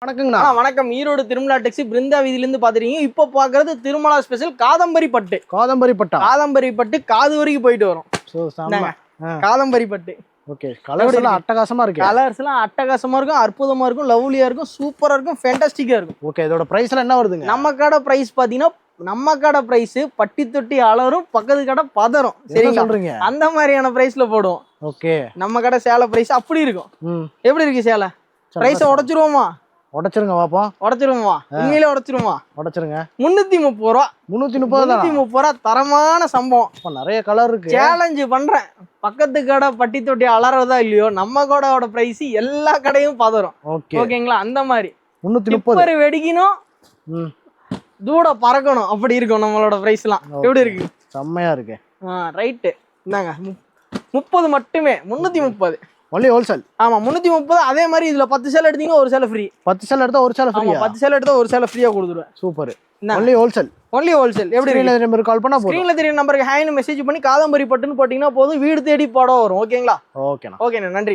வணக்கங்கண்ணா. வணக்கம். ஈரோடு திருமலா டெக்ஸி பிருந்தா வீதியிலிருந்து பாத்துறீங்க. இப்போ பாக்குறது திருமலா ஸ்பெஷல் காதம்பரி பட்டு. காதம்பரி பட்டா? காதம்பரி பட்டு காது வரைக்கும் போயிட்டு வரும். காதம்பரி பட்டு. ஓகே. கலர்ஸ் எல்லாம் அட்டகாசமா இருக்கு. கலர்ஸ் எல்லாம் அட்டகாசமா இருக்கும், அற்புதமா இருக்கும், லவ்லியா இருக்கும், சூப்பரா இருக்கும், ஃபேண்டாஸ்டிக்கா இருக்கும். ஓகே. இதோட பிரைஸ் எல்லாம் என்ன வருதுங்க? நம்ம கடை பிரைஸ் பாத்தீங்கன்னா நம்ம கடை பிரைஸ் பட்டி தொட்டி அலரும், பக்கத்து கடை பதறும். சரிங்க சொல்றீங்க. அந்த மாதிரியான பிரைஸ்ல போடுவோம். ஓகே. நம்ம கடை சேலை பிரைஸ் அப்படி இருக்கும். எப்படி இருக்கு சேலை? பிரைஸ் உடைச்சிருவோமா? உடைச்சிருங்க பாப்போம். உடைச்சிருவோமா? உண்மையிலே உடைச்சிருவோமா? உடைச்சிருங்க. 330 ரூபா. 330 ரூபா தரமான சம்பவம். நிறைய கலர் இருக்கு. சேலஞ்சு பண்றேன். பக்கத்து கடை பட்டி தொட்டி அலறதா இல்லையோ, நம்ம கடையோட பிரைஸ் எல்லா கடையும் பதறும். ஓகேங்களா? அந்த மாதிரி 330 வெடிக்கணும், தூட பறக்கணும், அப்படி இருக்கும் நம்மளோட பிரைஸ் எல்லாம். எப்படி இருக்கு? செம்மையா இருக்கு. ரைட்டு. இந்தாங்க 30 மட்டுமே. 330 ஒன்லி ஹோல்சேல். ஆமா 330. அதே மாதிரி இதுல 10 சேலை எடுத்தீங்கன்னா ஒரு சேலை ஃப்ரீ. 10 சேலை எடுத்தா ஒரு சேலை ஃப்ரீ. 10 சேலை எடுத்தா ஒரு சேலை ஃப்ரீயா கொடுத்துருவேன். Super. Only wholesale. Only wholesale. எப்படி நம்பர் கால் பண்ணா போதும். ஸ்கிரீன்ல தெரிய நம்பருக்கு ஹேன்னு மெசேஜ் பண்ணி காதம்பரி பட்டுன்னு போட்டீங்கன்னா போதும், வீடு தேடி படம் வரும். ஓகேங்களா? ஓகேண்ணா. ஓகேண்ணா, நன்றி.